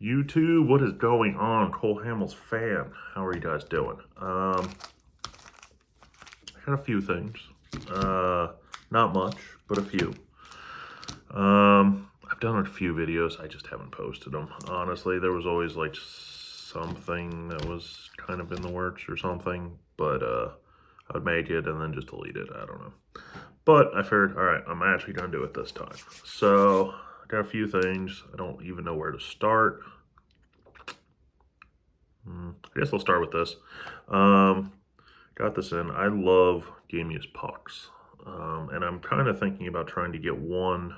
YouTube, what is going on? Cole Hamels fan. How are you guys doing? I got a few things. Not much, but a few. I've done a few videos. I just haven't posted them. Honestly, there was always like something that was kind of in the works or something, but I would make it and then just delete it. I don't know. But I figured, all right, I'm actually going to do it this time. So I got a few things. I don't even know where to start. I guess I'll start with this. Got this in. I love game use pucks. And I'm kind of thinking about trying to get one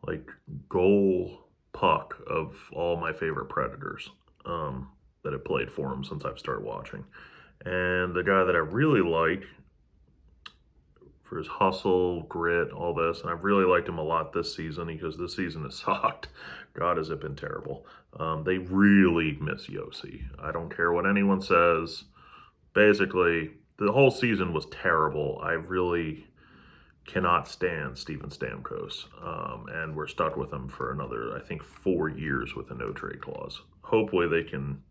like goal puck of all my favorite Predators that have played for him since I've started watching. And the guy that I really like for his hustle, grit, all this, and I've really liked him a lot this season because this season has sucked. God, has it been terrible. They really miss Yossi. I don't care what anyone says. Basically, the whole season was terrible. I really cannot stand Steven Stamkos, and we're stuck with him for another, I think, 4 years with a no-trade clause. Hopefully they can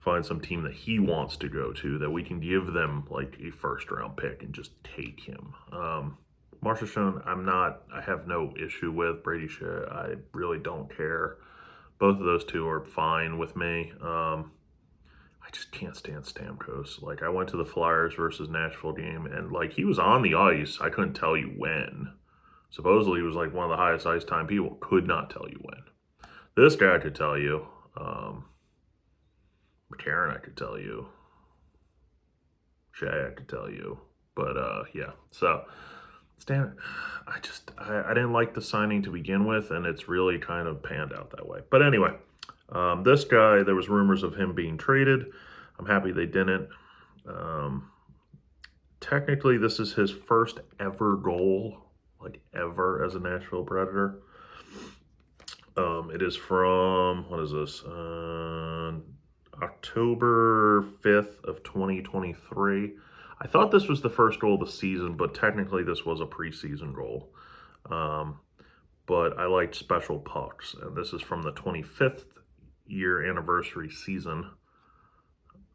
find some team that he wants to go to, that we can give them like a first-round pick and just take him. Marchessault, I have no issue with. Brady Shea, I really don't care. Both of those two are fine with me. I just can't stand Stamkos. Like, I went to the Flyers versus Nashville game, and, like, he was on the ice. I couldn't tell you when. Supposedly, he was, like, one of the highest ice time people. Could not tell you when. This guy could tell you. McCarron, I could tell you. Shea, I could tell you. But, yeah. So, I didn't like the signing to begin with, and it's really kind of panned out that way. But anyway, this guy, there was rumors of him being traded. I'm happy they didn't. Technically, this is his first ever goal, like ever, as a Nashville Predator. It is from, what is this, October 5th of 2023. I thought this was the first goal of the season, but technically this was a preseason goal. But I liked special pucks, and this is from the 25th year anniversary season.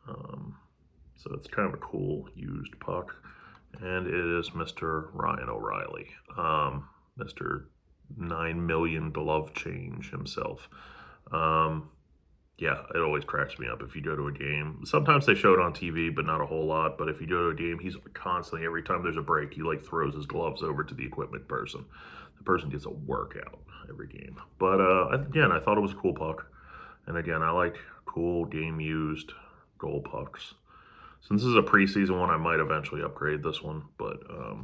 So it's kind of a cool used puck. And it is Mr. Ryan O'Reilly, Mr. 9 million glove change himself. Yeah, it always cracks me up if you go to a game. Sometimes they show it on TV, but not a whole lot. But if you go to a game, he's constantly, every time there's a break, he like throws his gloves over to the equipment person. The person gets a workout every game. But again, I thought it was a cool puck. And again, I like cool game-used goal pucks. Since this is a preseason one, I might eventually upgrade this one. But I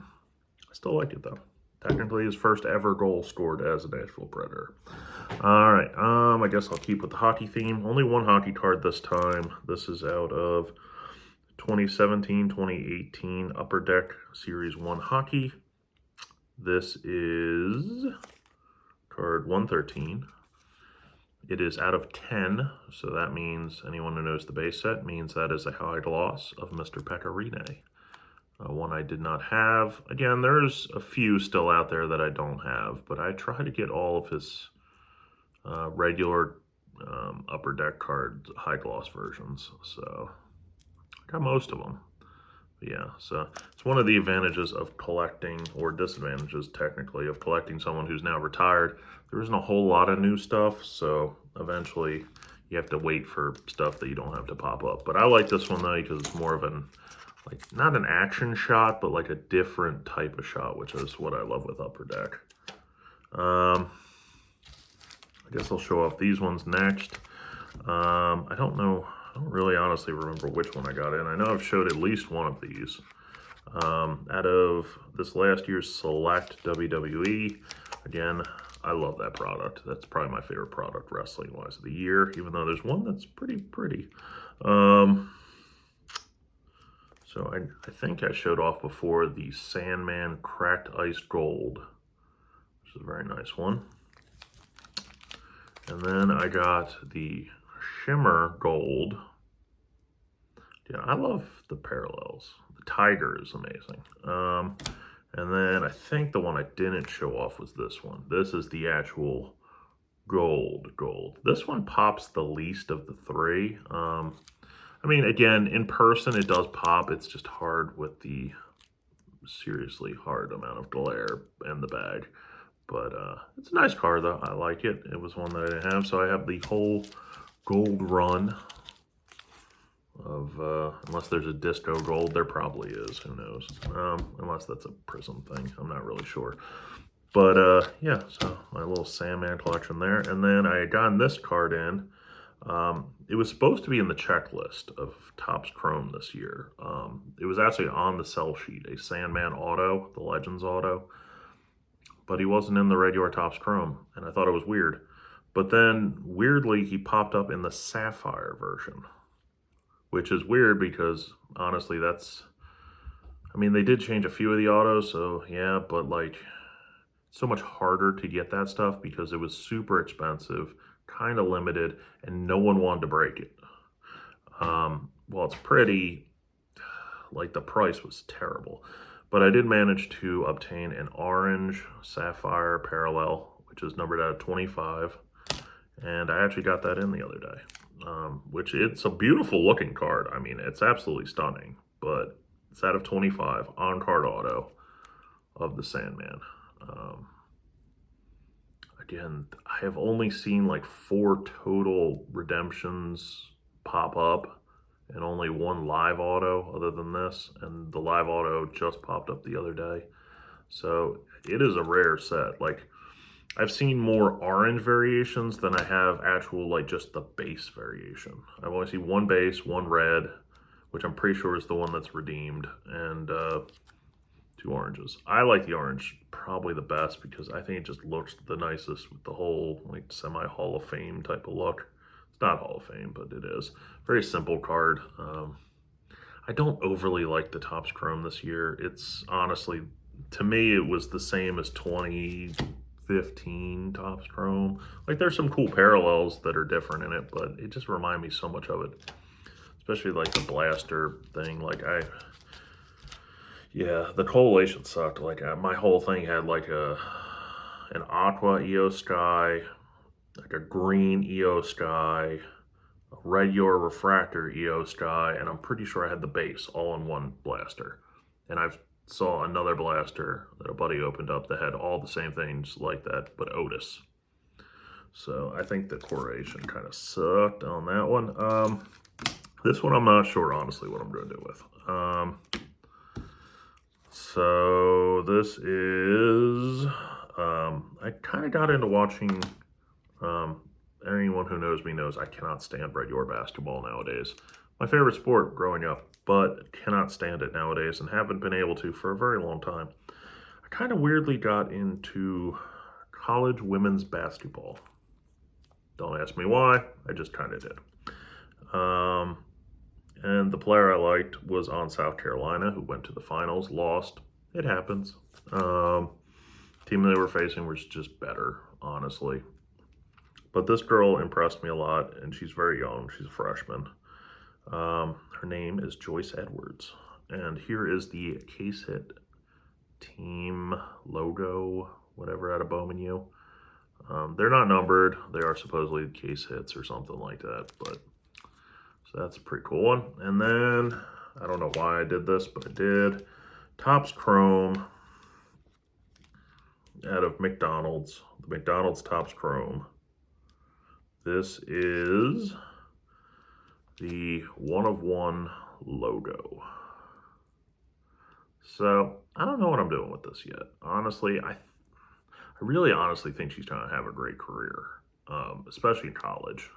still like it, though. Technically, his first ever goal scored as a Nashville Predator. All right, I guess I'll keep with the hockey theme. Only one hockey card this time. This is out of 2017-2018 Upper Deck Series 1 Hockey. This is card 113. It is out of 10, so that means anyone who knows the base set means that is a high gloss of Mr. Pecorine. One I did not have. Again, there's a few still out there that I don't have, but I try to get all of his regular Upper Deck card high gloss versions, so I got most of them. But yeah, so it's one of the advantages of collecting, or disadvantages technically, of collecting someone who's now retired. There isn't a whole lot of new stuff, so eventually you have to wait for stuff that you don't have to pop up. But I like this one though because it's more of an, like, not an action shot, but like a different type of shot, which is what I love with Upper Deck. I guess I'll show off these ones next. I don't know. I don't really honestly remember which one I got in. I know I've showed at least one of these. Out of this last year's Select WWE. Again, I love that product. That's probably my favorite product wrestling-wise of the year, even though there's one that's pretty pretty. So I think I showed off before the Sandman Cracked Ice Gold, which is a very nice one. And then I got the Shimmer Gold. Yeah, I love the parallels. The Tiger is amazing. And then I think the one I didn't show off was this one. This is the actual Gold. This one pops the least of the three. I mean, again, in person it does pop. It's just hard with the seriously hard amount of glare in the bag. But it's a nice card though. I like it. It was one that I didn't have, so I have the whole gold run of unless there's a disco gold, there probably is. Who knows? Unless that's a prism thing, I'm not really sure. But yeah, so my little Sandman collection there, and then I had gotten this card in. It was supposed to be in the checklist of Topps Chrome this year. It was actually on the sell sheet, a Sandman auto, the Legends auto, but he wasn't in the regular Topps Chrome, and I thought it was weird. But then, weirdly, he popped up in the Sapphire version, which is weird because, honestly, I mean, they did change a few of the autos, so yeah, but like, so much harder to get that stuff because it was super expensive, kind of limited, and no one wanted to break it. Well, it's pretty, like the price was terrible, but I did manage to obtain an orange Sapphire Parallel, which is numbered out of 25, and I actually got that in the other day, which it's a beautiful looking card. I mean, it's absolutely stunning, but it's out of 25 on card auto of the Sandman. Again, I have only seen like 4 total redemptions pop up and only 1 live auto other than this, and the live auto just popped up the other day. So it is a rare set. Like, I've seen more orange variations than I have actual, like, just the base variation. I've only seen 1 base, 1 red, which I'm pretty sure is the one that's redeemed, and 2 oranges. I like the orange probably the best because I think it just looks the nicest with the whole like semi-Hall of Fame type of look. It's not Hall of Fame, but it is. Very simple card. I don't overly like the Topps Chrome this year. It's honestly, to me, it was the same as 2015 Topps Chrome. Like, there's some cool parallels that are different in it, but it just reminds me so much of it. Especially like the blaster thing. Like, yeah, the collation sucked. Like, my whole thing had like an aqua EO Sky, like a green EO Sky, a regular refractor EO Sky, and I'm pretty sure I had the base all in one blaster. And I saw another blaster that a buddy opened up that had all the same things like that, but Otis. So I think the correlation kind of sucked on that one. This one I'm not sure, honestly, what I'm going to do with. So this is, I kind of got into watching, anyone who knows me knows I cannot stand regular basketball nowadays. My favorite sport growing up, but cannot stand it nowadays and haven't been able to for a very long time. I kind of weirdly got into college women's basketball. Don't ask me why, I just kind of did. And the player I liked was on South Carolina, who went to the finals, lost. It happens. Team they were facing was just better, honestly. But this girl impressed me a lot, and she's very young. She's a freshman. Her name is Joyce Edwards. And here is the case hit team logo, whatever, out of Bowman U. They're not numbered. They are supposedly case hits or something like that, but so that's a pretty cool one. And then, I don't know why I did this, but I did. Topps Chrome out of McDonald's. The McDonald's Topps Chrome. This is the 1/1 logo. So, I don't know what I'm doing with this yet. Honestly, I really honestly think she's going to have a great career, especially in college.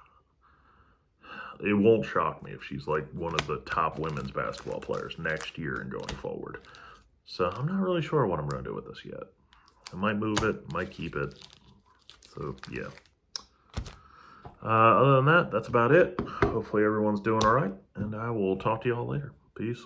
It won't shock me if she's like one of the top women's basketball players next year and going forward. So I'm not really sure what I'm going to do with this yet. I might move it, might keep it. So yeah. Other than that, that's about it. Hopefully everyone's doing all right, and I will talk to y'all later. Peace.